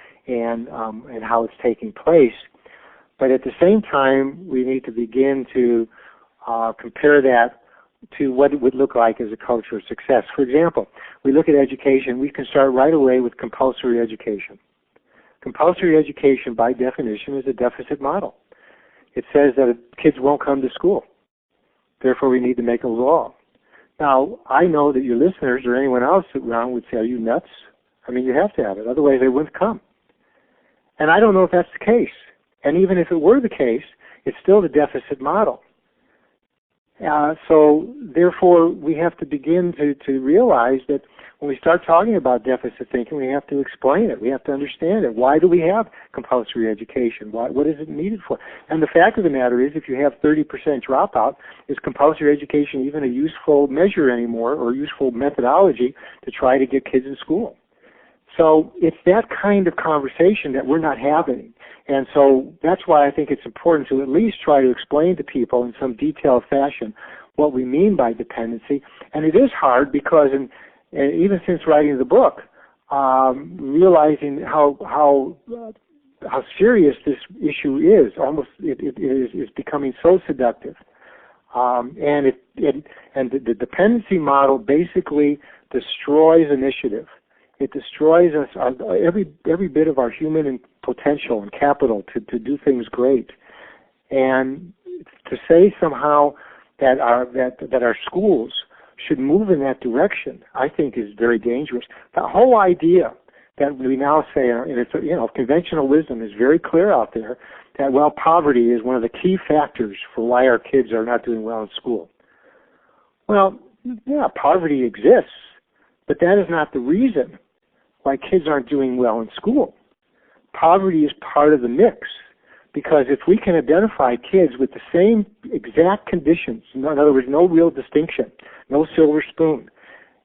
how it's taking place. But at the same time, we need to begin to compare that to what it would look like as a culture of success. For example, we look at education, we can start right away with compulsory education. Compulsory education, by definition, is a deficit model. It says that kids won't come to school. Therefore, we need to make a law. Now, I know that your listeners or anyone else around would say, are you nuts? I mean, you have to have it. Otherwise, they wouldn't come. And I don't know if that's the case. And even if it were the case, it's still the deficit model. So, therefore, we have to begin to realize that when we start talking about deficit thinking, we have to explain it. We have to understand it. Why do we have compulsory education? What is it needed for? And the fact of the matter is, if you have 30% dropout, is compulsory education even a useful measure anymore or useful methodology to try to get kids in school? So it's that kind of conversation that we're not having. And so that's why I think it's important to at least try to explain to people in some detailed fashion what we mean by dependency. And it is hard because even since writing the book, realizing how serious this issue is, almost it is becoming so seductive. And the dependency model basically destroys initiative. It destroys us every bit of our human potential and capital to do things great. And to say somehow that our schools should move in that direction, I think, is very dangerous. The whole idea that we now say, and it's conventional wisdom is very clear out there, that poverty is one of the key factors for why our kids are not doing well in school. Well, yeah, poverty exists, but that is not the reason why kids aren't doing well in school. Poverty is part of the mix, because if we can identify kids with the same exact conditions, in other words, no real distinction, no silver spoon,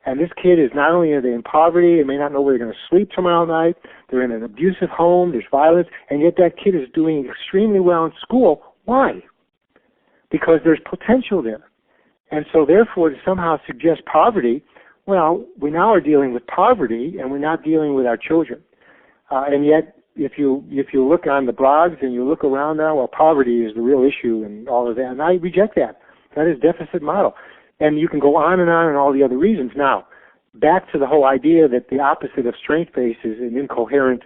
and this kid is not only are they in poverty, they may not know where they're going to sleep tomorrow night, they're in an abusive home, there's violence, and yet that kid is doing extremely well in school. Why? Because there's potential there. And so therefore to somehow suggest poverty, well, we now are dealing with poverty and we're not dealing with our children. And yet if you look on the blogs and you look around now, well, poverty is the real issue and all of that, and I reject that. That is deficit model. And you can go on and all the other reasons. Now, back to the whole idea that the opposite of strength-based is an incoherent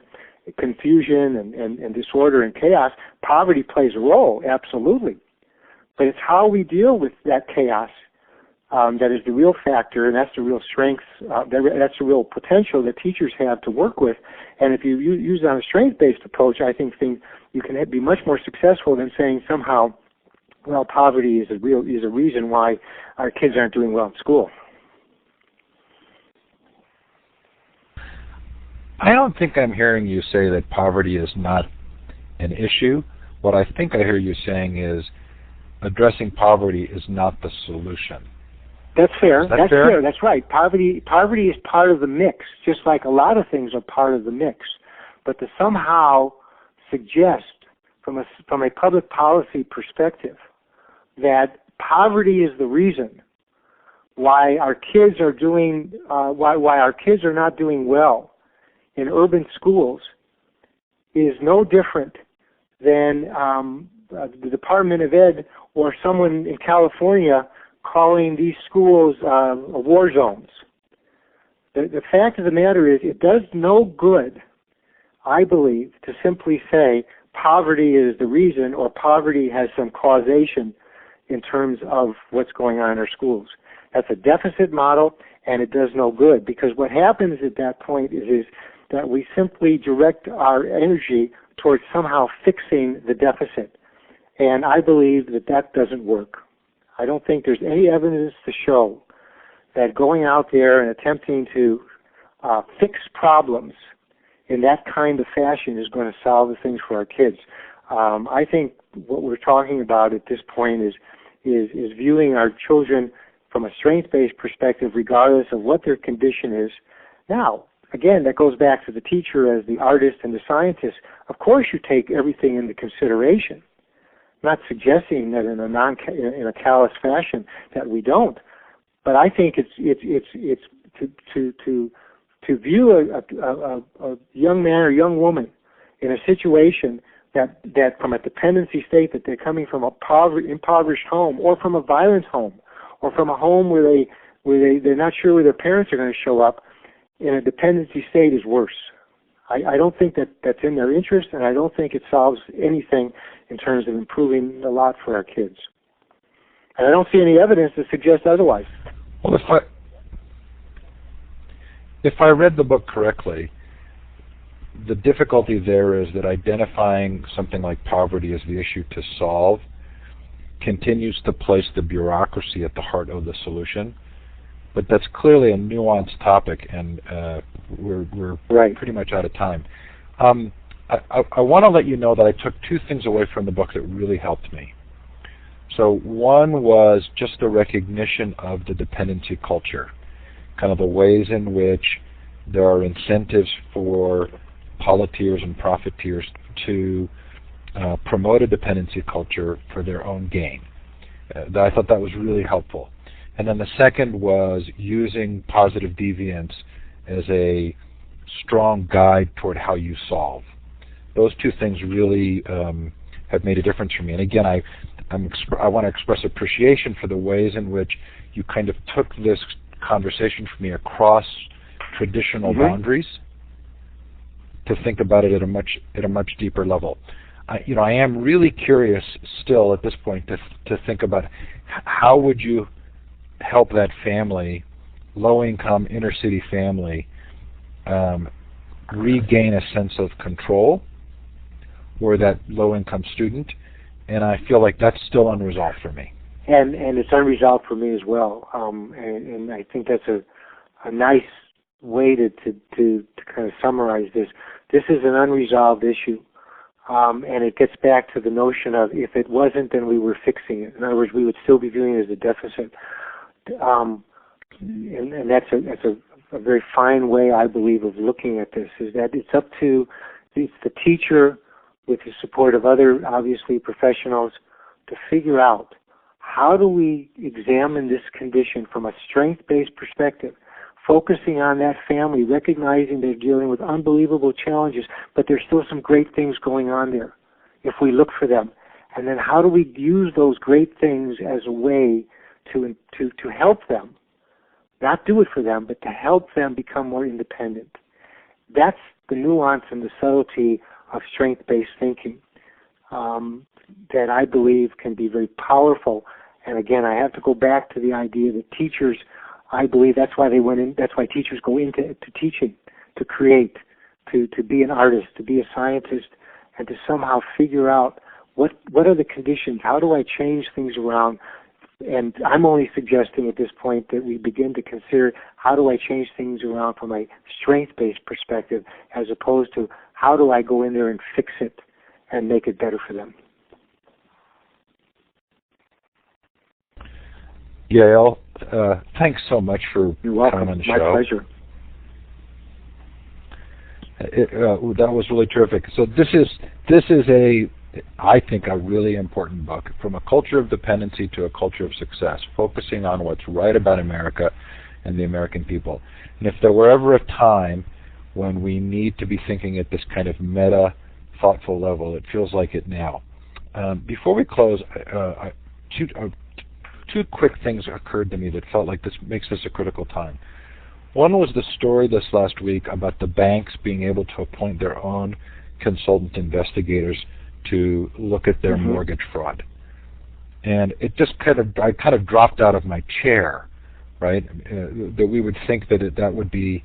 confusion and disorder and chaos. Poverty plays a role, absolutely. But it's how we deal with that chaos that is the real factor, and that's the real strength, that's the real potential that teachers have to work with. And if you use on a strength-based approach, I think you can be much more successful than saying somehow, well, poverty is a reason why our kids aren't doing well in school. I don't think I'm hearing you say that poverty is not an issue. What I think I hear you saying is addressing poverty is not the solution. That's fair. Is that That's fair? fair. That's right. Poverty is part of the mix, just like a lot of things are part of the mix. But to somehow suggest from a public policy perspective that poverty is the reason why our kids are not doing well in urban schools is no different than the Department of Ed or someone in California calling these schools war zones. The fact of the matter is it does no good, I believe, to simply say poverty is the reason or poverty has some causation in terms of what's going on in our schools. That's a deficit model, and it does no good, because what happens at that point is that we simply direct our energy towards somehow fixing the deficit. And I believe that doesn't work. I don't think there's any evidence to show that going out there and attempting to fix problems in that kind of fashion is going to solve the things for our kids. I think what we're talking about at this point is viewing our children from a strength-based perspective regardless of what their condition is. Now, again, that goes back to the teacher as the artist and the scientist. Of course you take everything into consideration. I'm not suggesting that in a callous fashion that we don't, but I think it's to view a young man or young woman in a situation that from a dependency state, that they're coming from a impoverished home or from a violent home or from a home where they're not sure where their parents are going to show up, in a dependency state is worse. I don't think that's in their interest, and I don't think it solves anything in terms of improving a lot for our kids. And I don't see any evidence to suggest otherwise. Well, if I read the book correctly, the difficulty there is that identifying something like poverty as the issue to solve continues to place the bureaucracy at the heart of the solution. But that's clearly a nuanced topic, and we're right. Pretty much out of time. I want to let you know that I took two things away from the book that really helped me. So one was just the recognition of the dependency culture, kind of the ways in which there are incentives for politicians and profiteers to promote a dependency culture for their own gain. I thought that was really helpful. And then the second was using positive deviance as a strong guide toward how you solve. Those two things really have made a difference for me. And again, I want to express appreciation for the ways in which you kind of took this conversation for me across traditional boundaries to think about it at a much deeper level. I am really curious still at this point to think about how would you help that family, low-income inner-city family, regain a sense of control, or that low-income student, and I feel like that's still unresolved for me. And it's unresolved for me as well. And I think that's a nice way to kind of summarize this. This is an unresolved issue, and it gets back to the notion of if it wasn't, then we were fixing it. In other words, we would still be viewing it as a deficit. And that's a very fine way, I believe, of looking at this, is that it's the teacher with the support of other, obviously, professionals to figure out how do we examine this condition from a strength-based perspective, focusing on that family, recognizing they're dealing with unbelievable challenges, but there's still some great things going on there if we look for them. And then how do we use those great things as a way to help them, not do it for them, but to help them become more independent. That's the nuance and the subtlety of strength-based thinking that I believe can be very powerful. And again, I have to go back to the idea that teachers, I believe that's why teachers go into teaching, to create, to be an artist, to be a scientist, and to somehow figure out what are the conditions, how do I change things around. And I'm only suggesting at this point that we begin to consider how do I change things around from a strength-based perspective as opposed to how do I go in there and fix it and make it better for them. Yale, thanks so much for You're welcome. coming on the My show. pleasure. That was really terrific. So this is I think a really important book, From a Culture of Dependency to a Culture of Success, focusing on what's right about America and the American people. And if there were ever a time when we need to be thinking at this kind of meta, thoughtful level, it feels like it now. Before we close, two quick things occurred to me that felt like this makes this a critical time. One was the story this last week about the banks being able to appoint their own consultant investigators to look at their mortgage fraud. And it just I kind of dropped out of my chair, right? That we would think that that would be,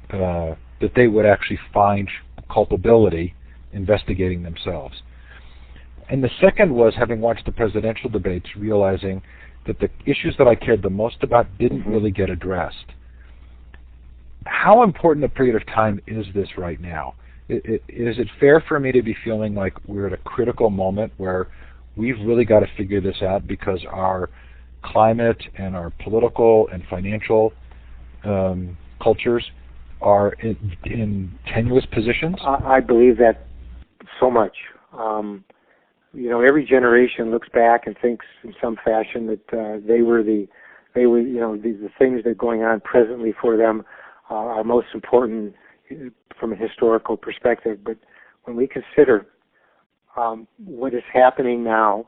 that they would actually find culpability investigating themselves. And the second was, having watched the presidential debates, realizing that the issues that I cared the most about didn't really get addressed. How important a period of time is this right now? Is it fair for me to be feeling like we're at a critical moment where we've really got to figure this out because our climate and our political and financial cultures are in tenuous positions? I believe that so much. Every generation looks back and thinks in some fashion that they were the things that are going on presently for them are most important from a historical perspective. But when we consider what is happening now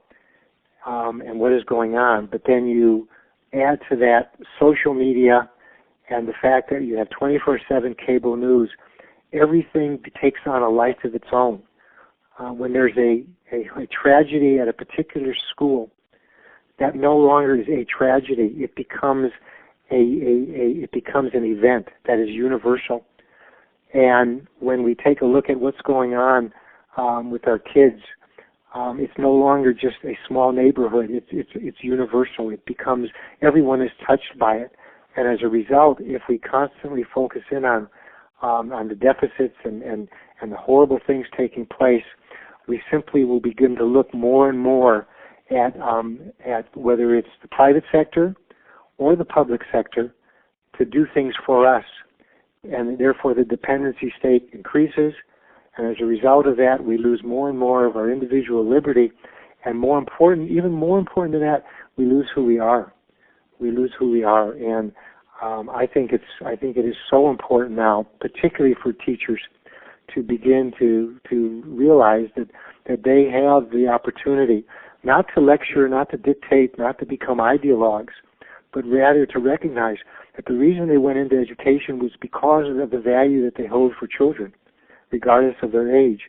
and what is going on, but then you add to that social media and the fact that you have 24/7 cable news, everything takes on a life of its own. When there's a tragedy at a particular school, that no longer is a tragedy. It becomes it becomes an event that is universal. And when we take a look at what's going on with our kids, it's no longer just a small neighborhood. It's universal. It becomes, everyone is touched by it. And as a result, if we constantly focus in on the deficits and the horrible things taking place, we simply will begin to look more and more at whether it's the private sector or the public sector to do things for us. and therefore the dependency state increases. And as a result of that, we lose more and more of our individual liberty. And more important, even more important than that, we lose who we are. We lose who we are. And I think it is so important now, particularly for teachers, to begin to realize that they have the opportunity not to lecture, not to dictate, not to become ideologues, but rather to recognize that the reason they went into education was because of the value that they hold for children, regardless of their age.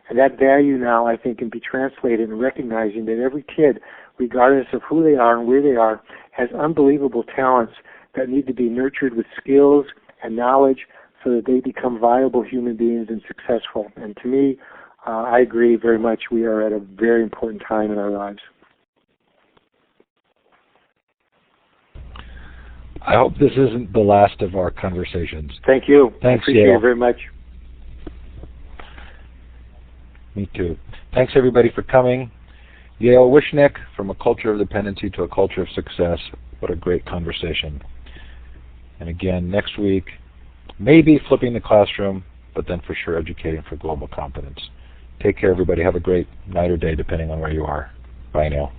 And that value now, I think, can be translated in recognizing that every kid, regardless of who they are and where they are, has unbelievable talents that need to be nurtured with skills and knowledge so that they become viable human beings and successful. And to me, I agree very much. We are at a very important time in our lives. I hope this isn't the last of our conversations. Thank you. Thanks, I appreciate Yale. it very much. Me too. Thanks, everybody, for coming. Yale Wishnick, From a Culture of Dependency to a Culture of Success. What a great conversation. And again, next week, maybe flipping the classroom, but then for sure educating for global competence. Take care, everybody. Have a great night or day, depending on where you are. Bye now.